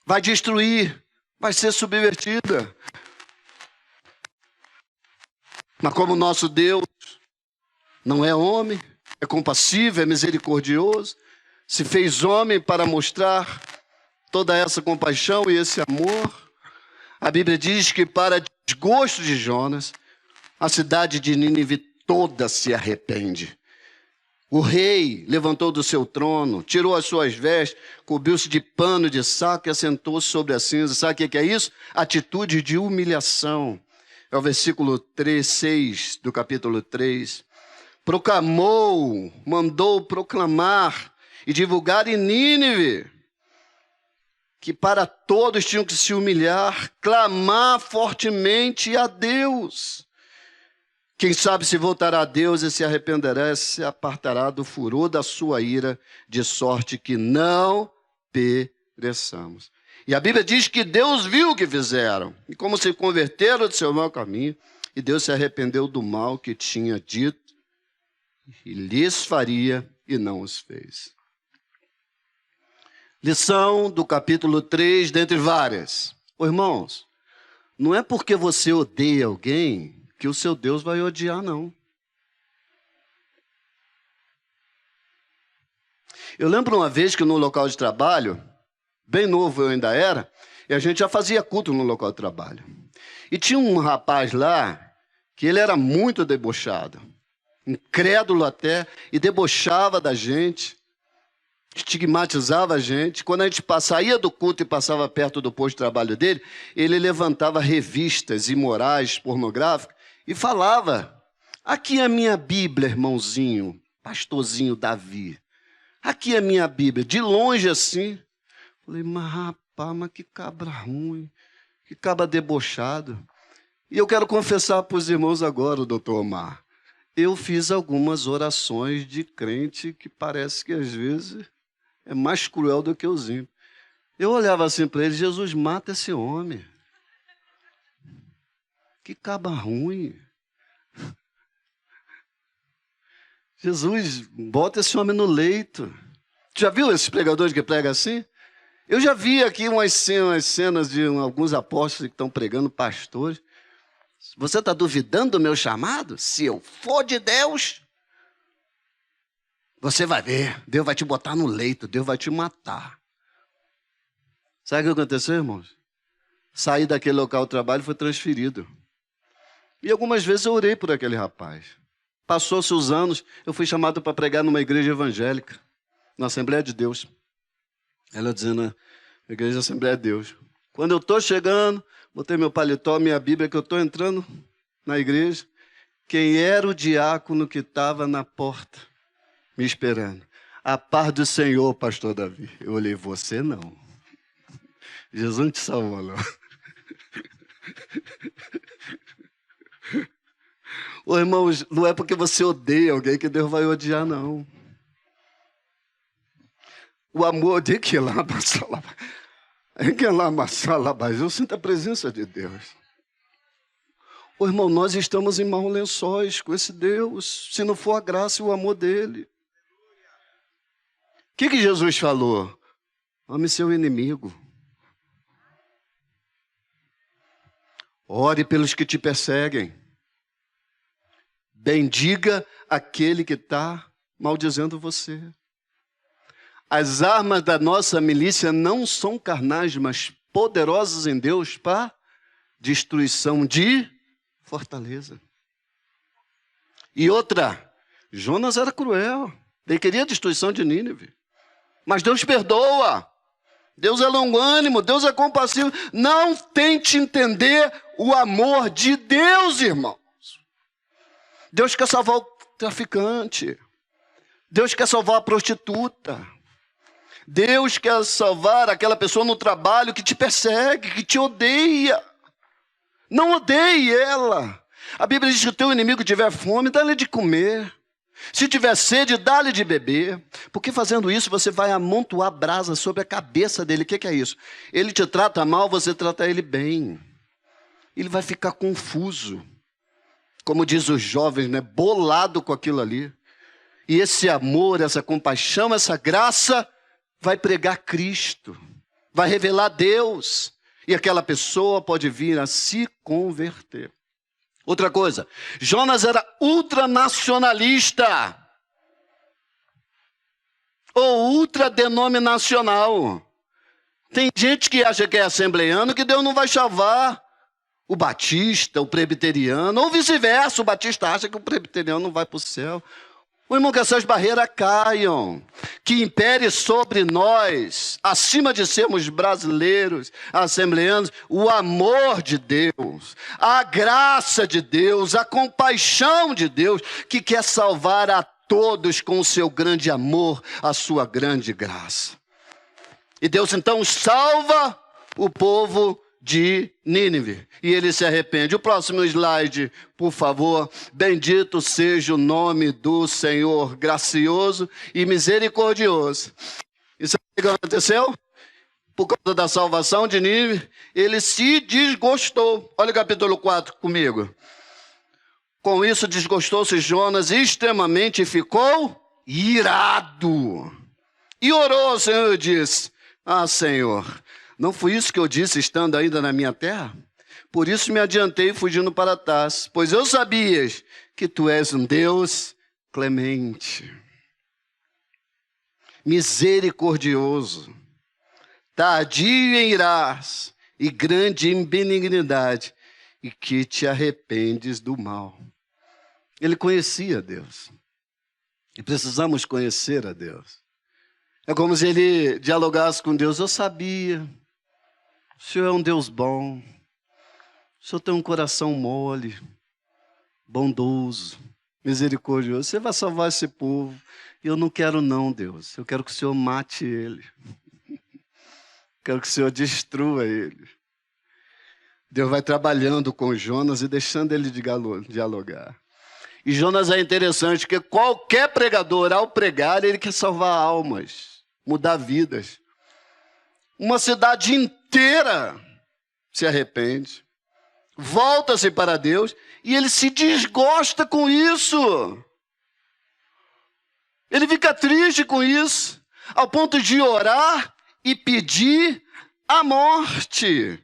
Vai destruir, vai ser subvertida. Mas como nosso Deus não é homem, é compassivo, é misericordioso, se fez homem para mostrar toda essa compaixão e esse amor, a Bíblia diz que, para desgosto de Jonas, a cidade de Nínive toda se arrepende. O rei levantou do seu trono, tirou as suas vestes, cobriu-se de pano de saco e assentou-se sobre a cinza. Sabe o que é isso? Atitude de humilhação. É o versículo 6 do capítulo 3. Proclamou, mandou proclamar e divulgar em Nínive que para todos tinham que se humilhar, clamar fortemente a Deus. Quem sabe se voltará a Deus e se arrependerá, se apartará do furor da sua ira, de sorte que não pereçamos. E a Bíblia diz que Deus viu o que fizeram, e como se converteram do seu mau caminho, e Deus se arrependeu do mal que tinha dito, e lhes faria, e não os fez. Lição do capítulo 3, dentre várias. Irmãos, não é porque você odeia alguém que o seu Deus vai odiar, não. Eu lembro uma vez que no local de trabalho, bem novo eu ainda era, e a gente já fazia culto no local de trabalho. E tinha um rapaz lá, que ele era muito debochado, incrédulo até, e debochava da gente, estigmatizava a gente. Quando a gente saía do culto e passava perto do posto de trabalho dele, ele levantava revistas imorais, pornográficas, e falava, aqui é a minha Bíblia, irmãozinho, pastorzinho Davi. Aqui é a minha Bíblia, de longe assim. Falei, mas rapaz, mas que cabra ruim, que cabra debochado. E eu quero confessar para os irmãos agora, doutor Omar, eu fiz algumas orações de crente que parece que às vezes é mais cruel do que os ímpios. Eu olhava assim para ele, Jesus, mata esse homem. Que caba ruim. Jesus, bota esse homem no leito. Já viu esses pregadores que pregam assim? Eu já vi aqui umas cenas de alguns apóstolos que estão pregando, pastores. Você está duvidando do meu chamado? Se eu for de Deus, você vai ver. Deus vai te botar no leito, Deus vai te matar. Sabe o que aconteceu, irmãos? Saí daquele local de trabalho e foi transferido. E algumas vezes eu orei por aquele rapaz. Passou-se os anos, eu fui chamado para pregar numa igreja evangélica, na Assembleia de Deus. Ela dizendo, a igreja Assembleia de Deus. Quando eu estou chegando, botei meu paletó, minha Bíblia, que eu estou entrando na igreja. Quem era o diácono que estava na porta, me esperando? A paz do Senhor, pastor Davi. Eu olhei, você não. Jesus não te salvou, não. Ô, irmãos, não é porque você odeia alguém que Deus vai odiar, não. O amor de que lá, eu sinto a presença de Deus. Ô, irmão, nós estamos em maus lençóis com esse Deus, se não for a graça e o amor dele. O que Jesus falou? Ame seu inimigo. Ore pelos que te perseguem. Bendiga aquele que está maldizendo você. As armas da nossa milícia não são carnais, mas poderosas em Deus para destruição de fortaleza. E outra, Jonas era cruel. Ele queria a destruição de Nínive. Mas Deus perdoa. Deus é longânimo, Deus é compassivo. Não tente entender o amor de Deus, irmãos. Deus quer salvar o traficante. Deus quer salvar a prostituta. Deus quer salvar aquela pessoa no trabalho que te persegue, que te odeia. Não odeie ela. A Bíblia diz que se o teu inimigo tiver fome, dá-lhe de comer. Se tiver sede, dá-lhe de beber. Porque fazendo isso, você vai amontoar brasa sobre a cabeça dele. O que é isso? Ele te trata mal, você trata ele bem. Ele vai ficar confuso. Como diz os jovens, né? Bolado com aquilo ali. E esse amor, essa compaixão, essa graça vai pregar Cristo. Vai revelar Deus. E aquela pessoa pode vir a se converter. Outra coisa, Jonas era ultranacionalista. Ou ultradenominacional. Tem gente que acha que é assembleiano que Deus não vai salvar o batista, o presbiteriano, ou vice-versa, o batista acha que o presbiteriano não vai para o céu. O irmão, que essas barreiras caiam, que impere sobre nós, acima de sermos brasileiros, assembleanos, o amor de Deus, a graça de Deus, a compaixão de Deus, que quer salvar a todos com o seu grande amor, a sua grande graça. E Deus então salva o povo de Nínive, e ele se arrepende. O próximo slide, por favor. Bendito seja o nome do Senhor, gracioso e misericordioso. Isso é o que aconteceu? Por causa da salvação de Nínive, ele se desgostou. Olha o capítulo 4 comigo. Com isso desgostou-se Jonas extremamente e ficou irado. E orou ao Senhor e disse: Ah, Senhor, não foi isso que eu disse estando ainda na minha terra? Por isso me adiantei fugindo para Tarsis, pois eu sabias que tu és um Deus clemente, misericordioso, tardio em irás e grande em benignidade, e que te arrependes do mal. Ele conhecia Deus. E precisamos conhecer a Deus. É como se ele dialogasse com Deus. Eu sabia. O Senhor é um Deus bom. O Senhor tem um coração mole, bondoso, misericordioso. Você vai salvar esse povo. E eu não quero não, Deus. Eu quero que o Senhor mate ele. Quero que o Senhor destrua ele. Deus vai trabalhando com Jonas e deixando ele dialogar. E Jonas é interessante, porque qualquer pregador, ao pregar, ele quer salvar almas, mudar vidas. Uma cidade inteira se arrepende. volta-se para Deus e ele se desgosta com isso. Ele fica triste com isso, ao ponto de orar e pedir a morte.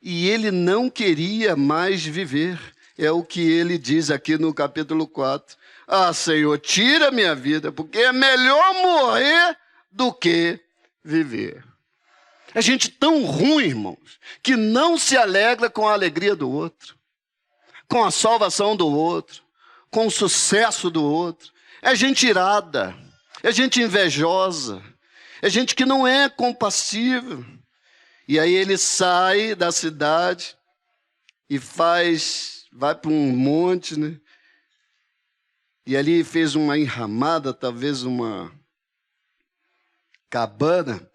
E ele não queria mais viver. É o que ele diz aqui no capítulo 4. Ah, Senhor, tira minha vida, porque é melhor morrer do que viver. É gente tão ruim, irmãos, que não se alegra com a alegria do outro, com a salvação do outro, com o sucesso do outro. É gente irada, é gente invejosa, é gente que não é compassível. E aí ele sai da cidade e vai para um monte, né? E ali fez uma enramada, talvez uma cabana.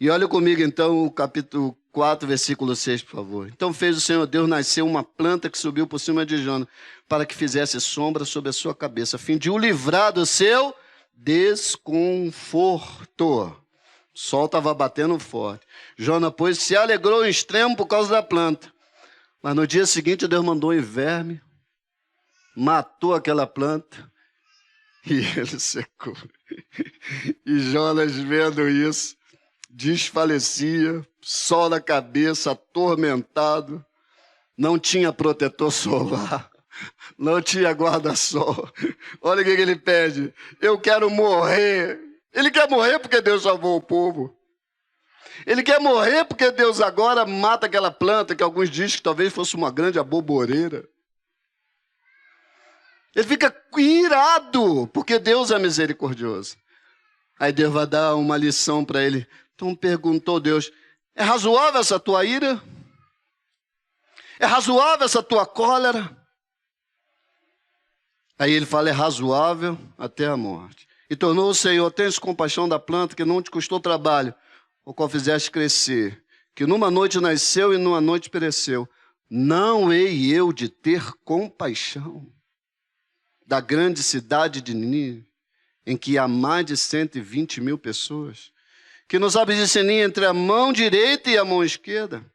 E olha comigo então o capítulo 4, versículo 6, por favor. Então fez o Senhor Deus nascer uma planta que subiu por cima de Jonas, para que fizesse sombra sobre a sua cabeça, a fim de o livrar do seu desconforto. O sol estava batendo forte. Jonas, pois, se alegrou em extremo por causa da planta. Mas no dia seguinte Deus mandou um verme, matou aquela planta e ele secou. E Jonas, vendo isso, desfalecia, sol na cabeça, atormentado, não tinha protetor solar, não tinha guarda-sol. Olha o que ele pede: eu quero morrer. Ele quer morrer porque Deus salvou o povo. Ele quer morrer porque Deus agora mata aquela planta que alguns dizem que talvez fosse uma grande aboboreira. Ele fica irado porque Deus é misericordioso. Aí Deus vai dar uma lição para ele. Então perguntou Deus: é razoável essa tua ira? É razoável essa tua cólera? Aí ele fala: é razoável até a morte. E tornou o Senhor: tens compaixão da planta que não te custou trabalho, o qual fizeste crescer, que numa noite nasceu e numa noite pereceu. Não hei eu de ter compaixão da grande cidade de Nínive, em que há mais de 120 mil pessoas, que não sabe discernir entre a mão direita e a mão esquerda,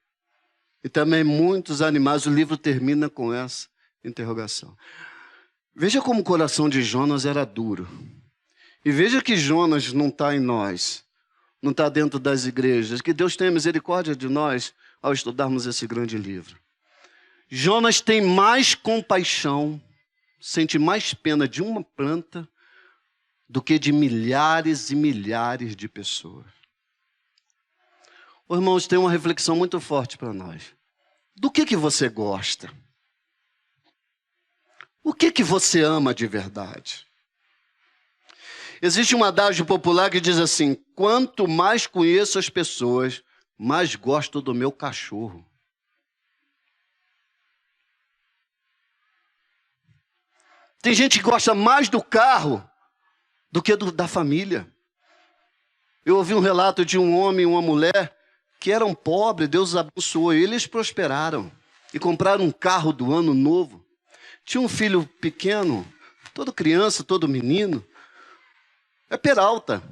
e também muitos animais. O livro termina com essa interrogação. Veja como o coração de Jonas era duro. E veja que Jonas não está em nós, não está dentro das igrejas. Que Deus tenha misericórdia de nós ao estudarmos esse grande livro. Jonas tem mais compaixão, sente mais pena de uma planta do que de milhares e milhares de pessoas. Os irmãos, tem uma reflexão muito forte para nós. Do que você gosta? O que você ama de verdade? Existe um adágio popular que diz assim: quanto mais conheço as pessoas, mais gosto do meu cachorro. Tem gente que gosta mais do carro do que da família. Eu ouvi um relato de um homem e uma mulher que eram pobres, Deus os abençoou, eles prosperaram e compraram um carro do ano novo. Tinha um filho pequeno, todo criança, todo menino, é Peralta.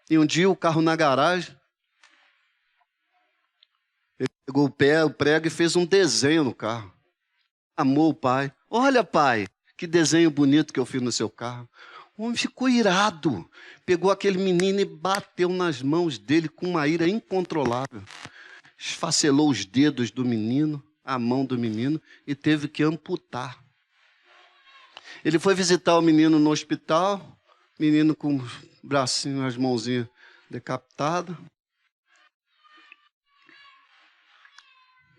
E um dia o carro na garagem, ele pegou o prego e fez um desenho no carro. Amou o pai. Olha, pai, que desenho bonito que eu fiz no seu carro. O homem ficou irado. Pegou aquele menino e bateu nas mãos dele com uma ira incontrolável. Esfacelou os dedos do menino, a mão do menino, e teve que amputar. Ele foi visitar o menino no hospital, menino com o bracinho, as mãozinhas decapitadas.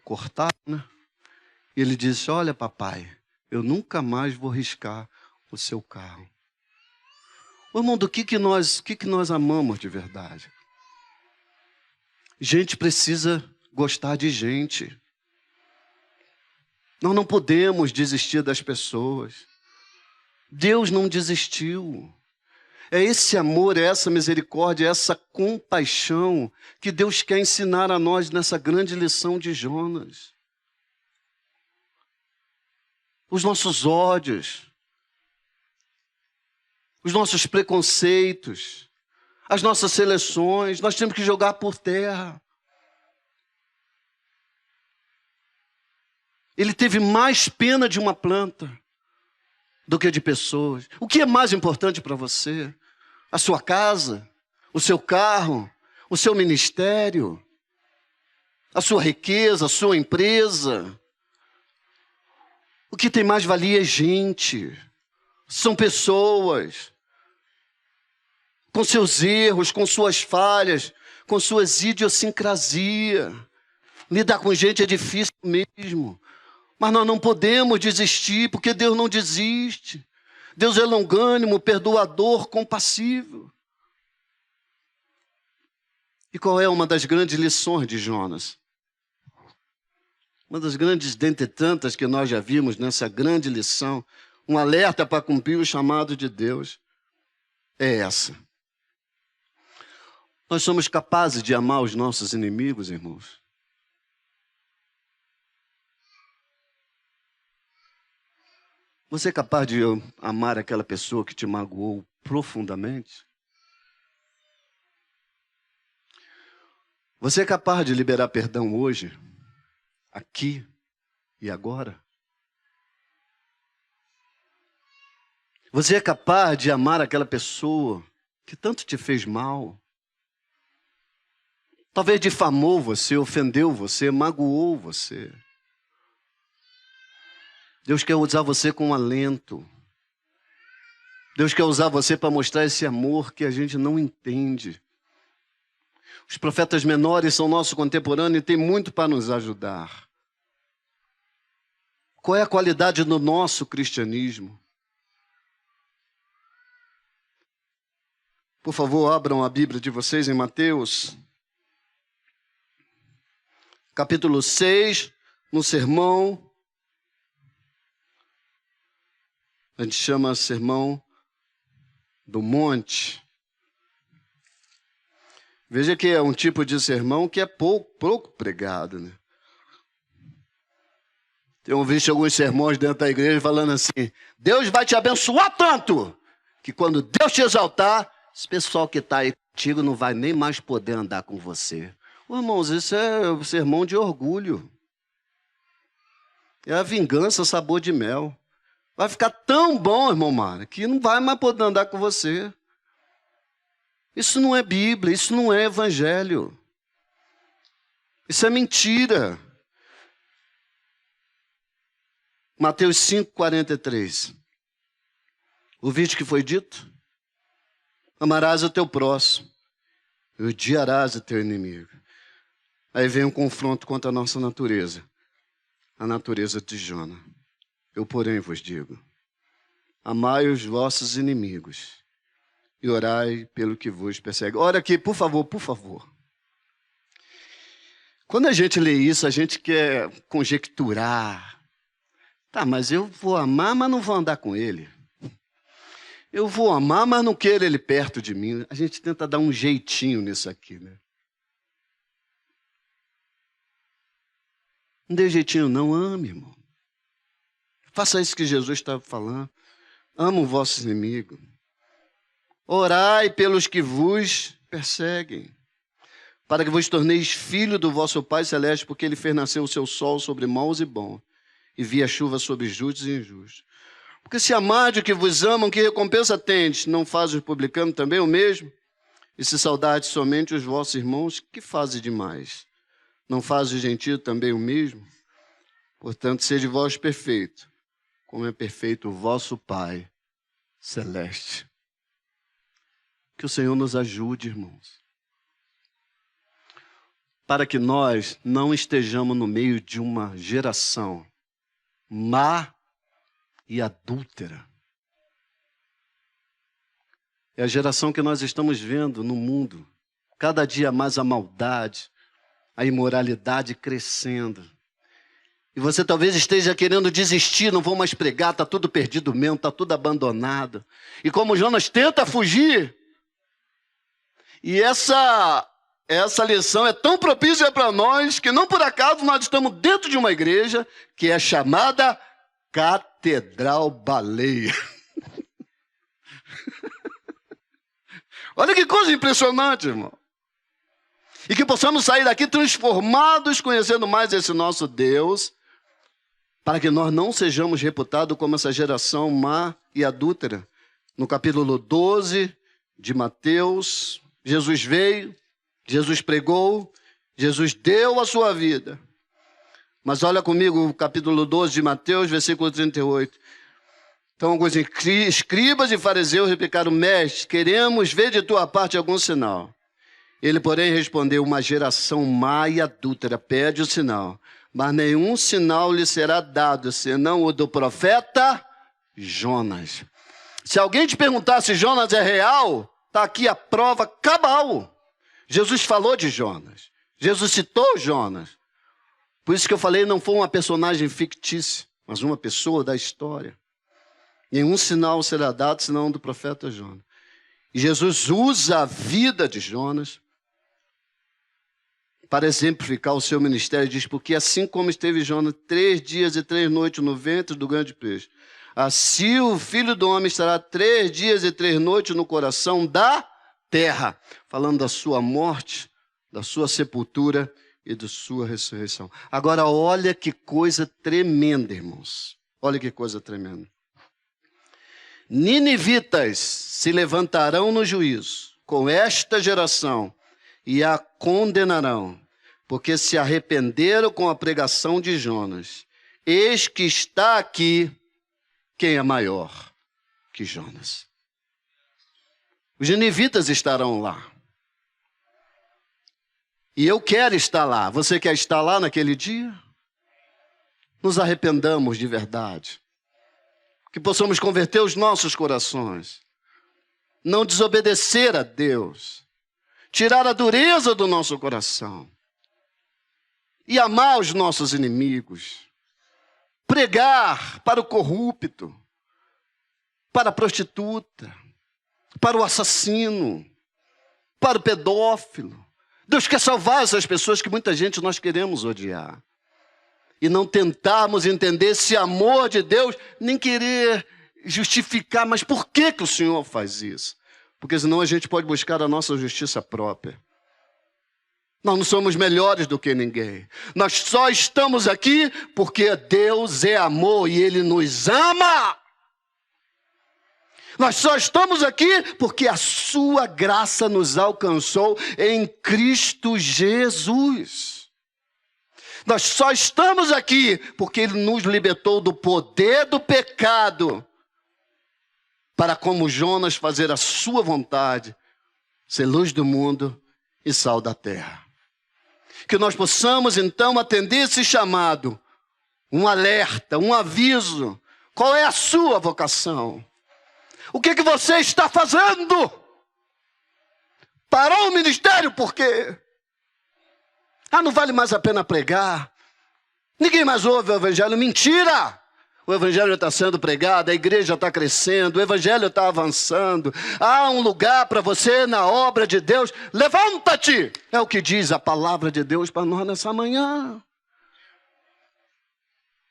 Cortado, né? E ele disse: olha, papai, eu nunca mais vou riscar o seu carro. Ô, irmão, do que nós amamos de verdade? Gente precisa gostar de gente. Nós não podemos desistir das pessoas. Deus não desistiu. É esse amor, é essa misericórdia, é essa compaixão que Deus quer ensinar a nós nessa grande lição de Jonas. Os nossos ódios, os nossos preconceitos, as nossas seleções, nós temos que jogar por terra. Ele teve mais pena de uma planta do que de pessoas. O que é mais importante para você? A sua casa, o seu carro, o seu ministério, a sua riqueza, a sua empresa. O que tem mais valia é gente, são pessoas, com seus erros, com suas falhas, com suas idiosincrasias. Lidar com gente é difícil mesmo, mas nós não podemos desistir, porque Deus não desiste. Deus é longânimo, perdoador, compassivo. E qual é uma das grandes lições de Jonas? Uma das grandes, dentre tantas que nós já vimos nessa grande lição, um alerta para cumprir o chamado de Deus, é essa. Nós somos capazes de amar os nossos inimigos, irmãos? Você é capaz de amar aquela pessoa que te magoou profundamente? Você é capaz de liberar perdão hoje, aqui e agora? Você é capaz de amar aquela pessoa que tanto te fez mal? Talvez difamou você, ofendeu você, magoou você. Deus quer usar você com alento. Deus quer usar você para mostrar esse amor que a gente não entende. Os profetas menores são nosso contemporâneo e tem muito para nos ajudar. Qual é a qualidade do nosso cristianismo? Por favor, abram a Bíblia de vocês em Mateus, capítulo 6, no sermão. A gente chama Sermão do Monte. Veja que é um tipo de sermão que é pouco pregado, né? Tenho visto alguns sermões dentro da igreja falando assim: Deus vai te abençoar tanto, que quando Deus te exaltar, esse pessoal que está aí contigo não vai nem mais poder andar com você. Ô, irmãos, isso é um sermão de orgulho. É a vingança, sabor de mel. Vai ficar tão bom, irmão Mara, que não vai mais poder andar com você. Isso não é Bíblia, isso não é Evangelho. Isso é mentira. Mateus 5:43. Ouviste o que foi dito? Amarás o teu próximo e odiarás o teu inimigo. Aí vem um confronto contra a nossa natureza. A natureza de Jonas. Eu, porém, vos digo, amai os vossos inimigos e orai pelo que vos persegue. Ora aqui, por favor, por favor. Quando a gente lê isso, a gente quer conjecturar. Tá, mas eu vou amar, mas não vou andar com ele. Eu vou amar, mas não quero ele perto de mim. A gente tenta dar um jeitinho nisso aqui, né? Não dê jeitinho não, ame, irmão. Faça isso que Jesus estava falando. Ama o vosso inimigo. Orai pelos que vos perseguem, para que vos torneis filho do vosso Pai Celeste, porque Ele fez nascer o seu sol sobre maus e bons, e via chuva sobre justos e injustos. Porque se amardes o que vos amam, que recompensa tendes? Não faz os publicanos também o mesmo? E se saudardes somente os vossos irmãos, que fazes demais? Não faz os gentios também o mesmo? Portanto, sede vós perfeitos, como é perfeito o vosso Pai Celeste. Que o Senhor nos ajude, irmãos, para que nós não estejamos no meio de uma geração má e adúltera. É a geração que nós estamos vendo no mundo. Cada dia mais a maldade, a imoralidade crescendo. E você talvez esteja querendo desistir, não vou mais pregar, está tudo perdido mesmo, está tudo abandonado. E como Jonas tenta fugir, e essa lição é tão propícia para nós, que não por acaso nós estamos dentro de uma igreja que é chamada Catedral Baleia. Olha que coisa impressionante, irmão. E que possamos sair daqui transformados, conhecendo mais esse nosso Deus, para que nós não sejamos reputados como essa geração má e adúltera. No capítulo 12 de Mateus, Jesus veio, Jesus pregou, Jesus deu a sua vida. Mas olha comigo o capítulo 12 de Mateus, versículo 38. Então, alguns escribas e fariseus replicaram: Mestre, queremos ver de tua parte algum sinal. Ele, porém, respondeu: uma geração má e adúltera pede o sinal, mas nenhum sinal lhe será dado, senão o do profeta Jonas. Se alguém te perguntar se Jonas é real, está aqui a prova cabal. Jesus falou de Jonas. Jesus citou Jonas. Por isso que eu falei, não foi uma personagem fictícia, mas uma pessoa da história. Nenhum sinal será dado, senão do profeta Jonas. E Jesus usa a vida de Jonas para exemplificar o seu ministério. Diz, porque assim como esteve Jonas 3 dias e 3 noites no ventre do grande peixe, assim o Filho do Homem estará 3 dias e 3 noites no coração da terra. Falando da sua morte, da sua sepultura e da sua ressurreição. Agora, olha que coisa tremenda, irmãos. Olha que coisa tremenda. Ninivitas se levantarão no juízo com esta geração e a condenarão, porque se arrependeram com a pregação de Jonas. Eis que está aqui quem é maior que Jonas. Os ninivitas estarão lá. E eu quero estar lá. Você quer estar lá naquele dia? Nos arrependamos de verdade. Que possamos converter os nossos corações. Não desobedecer a Deus. Tirar a dureza do nosso coração. E amar os nossos inimigos. Pregar para o corrupto. Para a prostituta. Para o assassino. Para o pedófilo. Deus quer salvar essas pessoas que muita gente nós queremos odiar. E não tentarmos entender esse amor de Deus, nem querer justificar, mas por que que o Senhor faz isso? Porque senão a gente pode buscar a nossa justiça própria. Nós não somos melhores do que ninguém. Nós só estamos aqui porque Deus é amor e Ele nos ama. Nós só estamos aqui porque a sua graça nos alcançou em Cristo Jesus. Nós só estamos aqui porque Ele nos libertou do poder do pecado para, como Jonas, fazer a sua vontade, ser luz do mundo e sal da terra. Que nós possamos, então, atender esse chamado, um alerta, um aviso. Qual é a sua vocação? O que você está fazendo? Parou o ministério por quê? Não vale mais a pena pregar. Ninguém mais ouve o evangelho. Mentira! O evangelho está sendo pregado, a igreja está crescendo, o evangelho está avançando. Há um lugar para você na obra de Deus. Levanta-te! É o que diz a palavra de Deus para nós nessa manhã.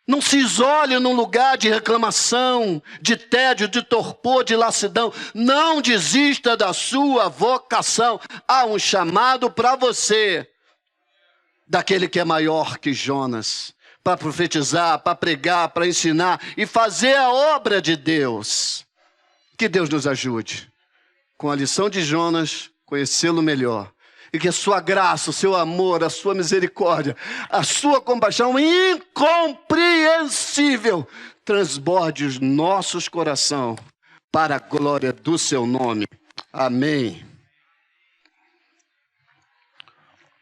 Não se isole num lugar de reclamação, de tédio, de torpor, de lassidão. Não desista da sua vocação. Há um chamado para você, daquele que é maior que Jonas, para profetizar, para pregar, para ensinar e fazer a obra de Deus. Que Deus nos ajude, com a lição de Jonas, conhecê-lo melhor. E que a sua graça, o seu amor, a sua misericórdia, a sua compaixão incompreensível transborde os nossos corações para a glória do seu nome. Amém.